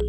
I'm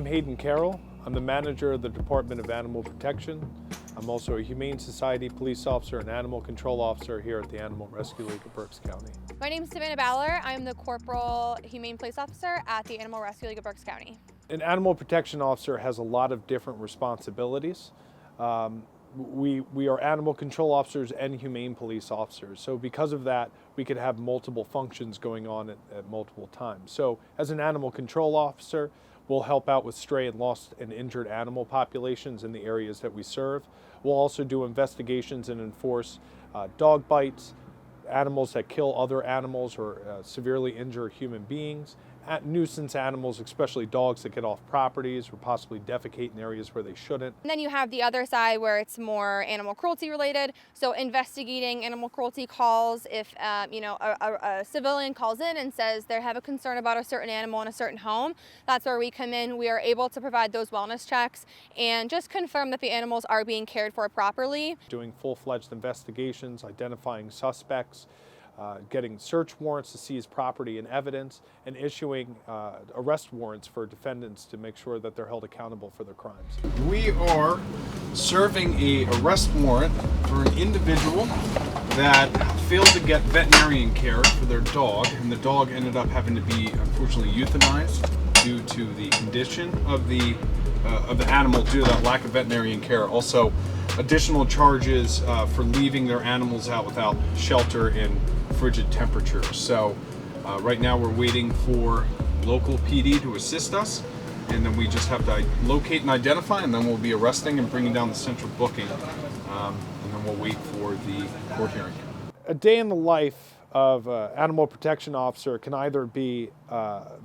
Hayden Carroll. I'm the manager of the Department of Animal Protection. I'm also a Humane Society police officer and animal control officer here at the Animal Rescue League of Berks County. My name is Savannah Ballard. I'm the Corporal Humane Police Officer at the Animal Rescue League of Berks County. An animal protection officer has a lot of different responsibilities. We are animal control officers and humane police officers. So because of that, we could have multiple functions going on at multiple times. So as an animal control officer, we'll help out with stray and lost and injured animal populations in the areas that we serve. We'll also do investigations and enforce dog bites, animals that kill other animals or severely injure human beings, nuisance animals, especially dogs that get off properties or possibly defecate in areas where they shouldn't. And then you have the other side where it's more animal cruelty related. So investigating animal cruelty calls, if a civilian calls in and says they have a concern about a certain animal in a certain home, that's where we come in. We are able to provide those wellness checks and just confirm that the animals are being cared for properly. Doing full-fledged investigations, identifying suspects, getting search warrants to seize property and evidence, and issuing arrest warrants for defendants to make sure that they're held accountable for their crimes. We are serving an arrest warrant for an individual that failed to get veterinarian care for their dog, and the dog ended up having to be unfortunately euthanized due to the condition of the animal due to that lack of veterinarian care. Also, additional charges for leaving their animals out without shelter in frigid temperatures. So right now we're waiting for local PD to assist us, and then we just have to locate and identify, and then we'll be arresting and bringing down the central booking, and then we'll wait for the court hearing. A day in the life of an animal protection officer can either be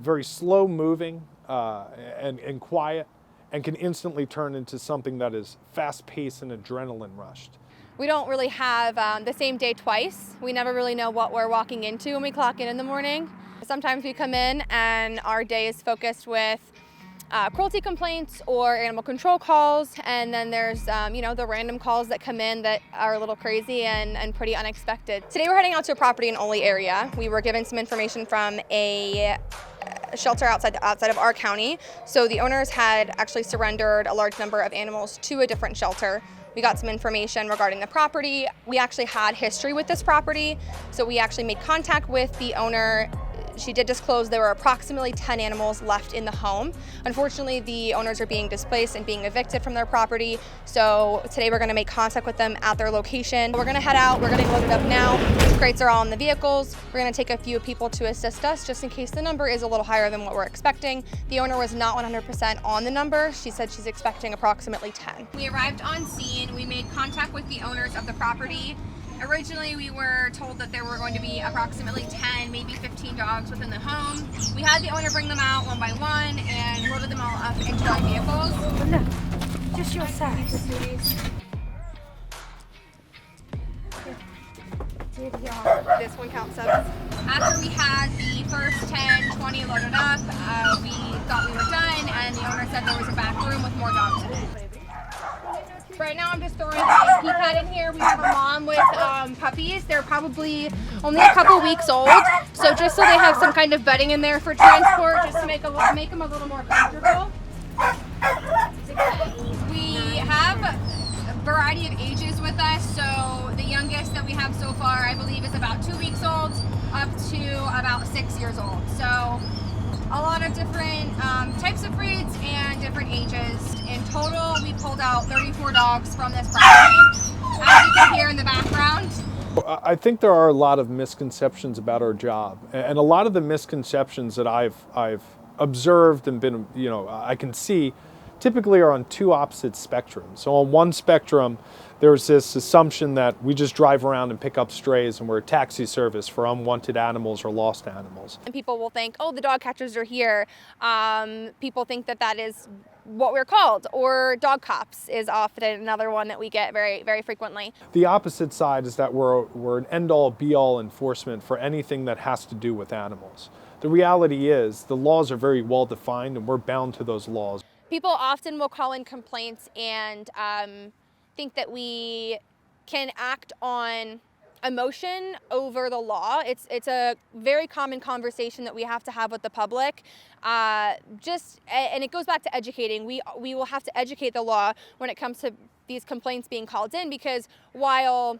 very slow moving and quiet, and can instantly turn into something that is fast-paced and adrenaline rushed. We don't really have the same day twice. We never really know what we're walking into when we clock in the morning. Sometimes we come in and our day is focused with cruelty complaints or animal control calls, and then there's the random calls that come in that are a little crazy and pretty unexpected. Today we're heading out to a property in Ole area. We were given some information from a shelter outside of our county. So the owners had actually surrendered a large number of animals to a different shelter. We got some information regarding the property. We actually had history with this property, so we actually made contact with the owner. She did disclose there were approximately 10 animals left in the home. Unfortunately, the owners are being displaced and being evicted from their property. So today we're gonna make contact with them at their location. We're gonna head out, we're getting loaded up now. The crates are all in the vehicles. We're gonna take a few people to assist us just in case the number is a little higher than what we're expecting. The owner was not 100% on the number. She said she's expecting approximately 10. We arrived on scene. We made contact with the owners of the property. Originally, we were told that there were going to be approximately 10, maybe 15 dogs within the home. We had the owner bring them out one by one and loaded them all up into our vehicles. No, just your size. This one counts 7. After we had the first 10, 20 loaded up, we thought we were done, and the owner said there was a back room with more dogs in it. Right now I'm just throwing a peek at in here. We have a mom with puppies. They're probably only a couple weeks old. So just so they have some kind of bedding in there for transport, just to make them a little more comfortable. We have a variety of ages with us. So the youngest that we have so far, I believe, is about 2 weeks old up to about 6 years old. So a lot of different types of breeds and different ages. In total, we pulled out 34 dogs from this property, as you can hear in the background. I think there are a lot of misconceptions about our job, and a lot of the misconceptions that I've observed and been, I can see, typically are on two opposite spectrums. So on one spectrum, there's this assumption that we just drive around and pick up strays and we're a taxi service for unwanted animals or lost animals. And people will think, oh, the dog catchers are here. People think that is what we're called, or dog cops is often another one that we get very, very frequently. The opposite side is that we're an end-all, be-all enforcement for anything that has to do with animals. the reality is the laws are very well defined and we're bound to those laws. People often will call in complaints and think that we can act on emotion over the law. It's a very common conversation that we have to have with the public. And it goes back to educating. We will have to educate the law when it comes to these complaints being called in, because while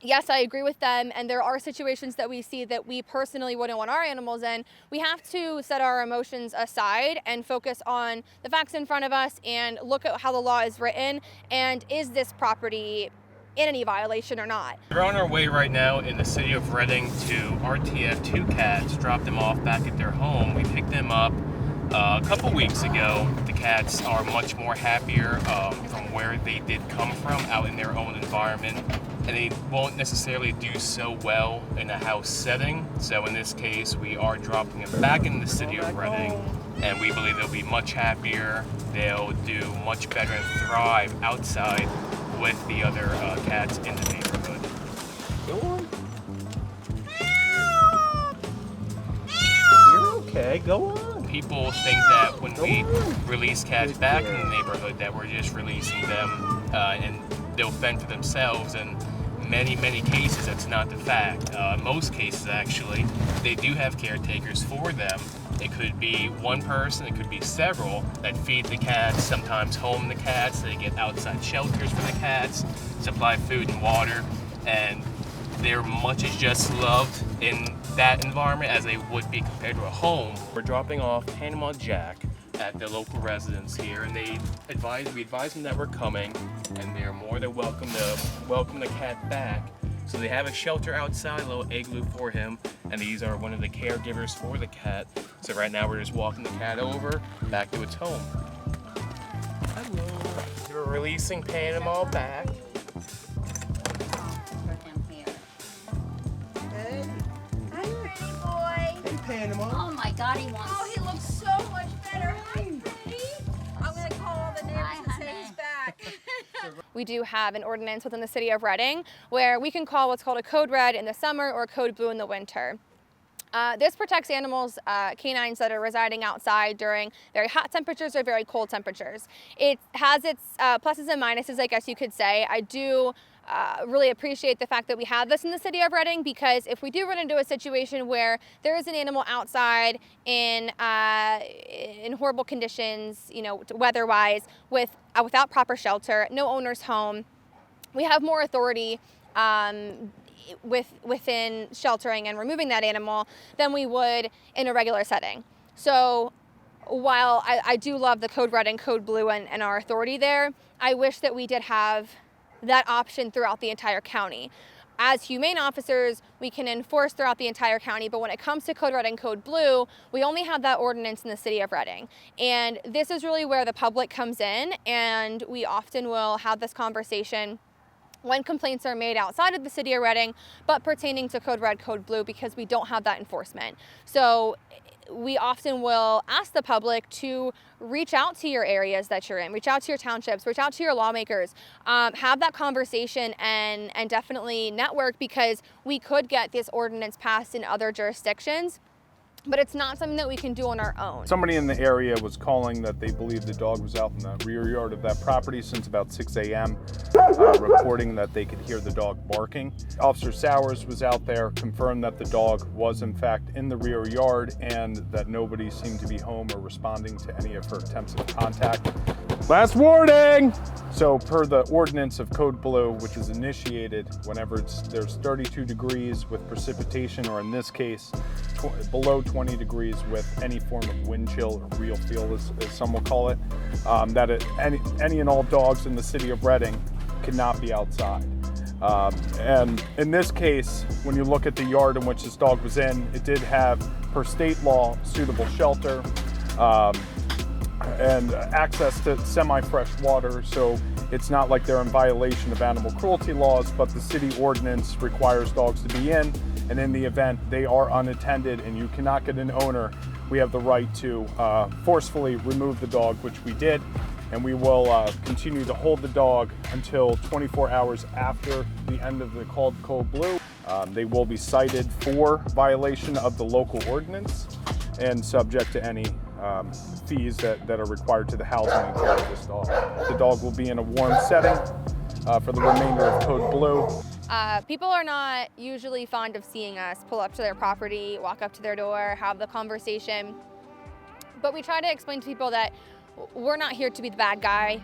yes, I agree with them, and there are situations that we see that we personally wouldn't want our animals in, we have to set our emotions aside and focus on the facts in front of us and look at how the law is written and is this property in any violation or not. We're on our way right now in the city of Reading to RTF 2 cats, drop them off back at their home. We picked them up a couple weeks ago. The cats are much more happier from where they did come from, out in their own environment, and they won't necessarily do so well in a house setting. So in this case, we are dropping them back in the city of Reading, and we believe they'll be much happier. They'll do much better and thrive outside with the other cats in the neighborhood. Go on. You're okay, go on. People think that when we release cats back in the neighborhood that we're just releasing them and they'll fend for themselves, and many cases that's not the fact. Most cases actually, they do have caretakers for them. It could be one person, it could be several that feed the cats, sometimes home the cats. They get outside shelters for the cats, supply food and water, and they're much as just loved in that environment as they would be compared to a home. We're dropping off Panama Jack at the local residence here, and we advise them that we're coming, and they're more than welcome to welcome the cat back. So they have a shelter outside, a little igloo for him, and these are one of the caregivers for the cat. So right now we're just walking the cat over back to its home. Hello. We're releasing Panama back. Hey, pretty boy. Hey, Panama. Oh my God, he wants. Oh, he looks so much better. Hi, pretty. I'm gonna call all the neighbors Hi, and say honey. he's back. We do have an ordinance within the city of Reading where we can call what's called a code red in the summer or code blue in the winter. This protects animals, canines that are residing outside during very hot temperatures or very cold temperatures. It has its pluses and minuses, I guess you could say. I do really appreciate the fact that we have this in the city of Reading, because if we do run into a situation where there is an animal outside in horrible conditions, you know, weather-wise, without proper shelter, no owner's home, we have more authority within sheltering and removing that animal than we would in a regular setting. So while I do love the code red and code blue and our authority there, I wish that we did have that option throughout the entire county. As humane officers, we can enforce throughout the entire county, but when it comes to code red and code blue, we only have that ordinance in the city of Reading. And this is really where the public comes in, and we often will have this conversation when complaints are made outside of the city of Reading, but pertaining to code red, code blue, because we don't have that enforcement. So we often will ask the public to reach out to your areas that you're in, reach out to your townships, reach out to your lawmakers, have that conversation and definitely network, because we could get this ordinance passed in other jurisdictions, but it's not something that we can do on our own. Somebody in the area was calling that they believe the dog was out in the rear yard of that property since about 6 a.m., reporting that they could hear the dog barking. Officer Sowers was out there, confirmed that the dog was in fact in the rear yard and that nobody seemed to be home or responding to any of her attempts of contact. Last warning! So per the ordinance of Code Blue, which is initiated whenever there's 32 degrees with precipitation, or in this case, below 20 degrees with any form of wind chill or real feel, as some will call it, any and all dogs in the city of Reading cannot be outside. And in this case, when you look at the yard in which this dog was in, it did have, per state law, suitable shelter and access to semi-fresh water, so it's not like they're in violation of animal cruelty laws, but the city ordinance requires dogs to be in, and in the event they are unattended and you cannot get an owner, we have the right to forcefully remove the dog, which we did, and we will continue to hold the dog until 24 hours after the end of the code blue. They will be cited for violation of the local ordinance and subject to any fees that are required to the housing and care of this dog. The dog will be in a warm setting for the remainder of Code Blue. People are not usually fond of seeing us pull up to their property, walk up to their door, have the conversation. But we try to explain to people that we're not here to be the bad guy.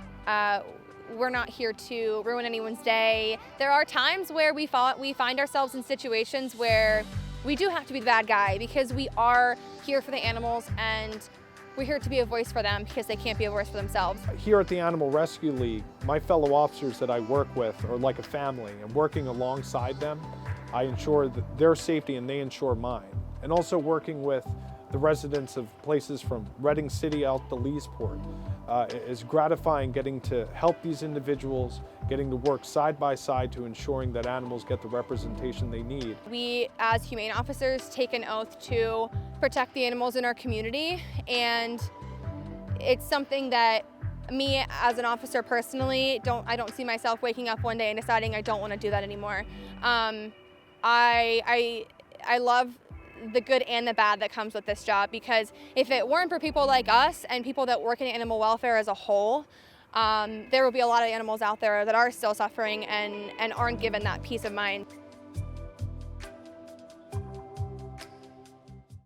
We're not here to ruin anyone's day. There are times where we find ourselves in situations where we do have to be the bad guy because we are here for the animals and we're here to be a voice for them because they can't be a voice for themselves. Here at the Animal Rescue League, my fellow officers that I work with are like a family, and working alongside them, I ensure that their safety and they ensure mine. And also working with the residents of places from Reading City out to Leesport. Is gratifying getting to help these individuals, getting to work side by side to ensuring that animals get the representation they need. We, as humane officers, take an oath to protect the animals in our community, and it's something that me as an officer personally, I don't see myself waking up one day and deciding I don't want to do that anymore. I love the good and the bad that comes with this job, because if it weren't for people like us and people that work in animal welfare as a whole, there would be a lot of animals out there that are still suffering and aren't given that peace of mind.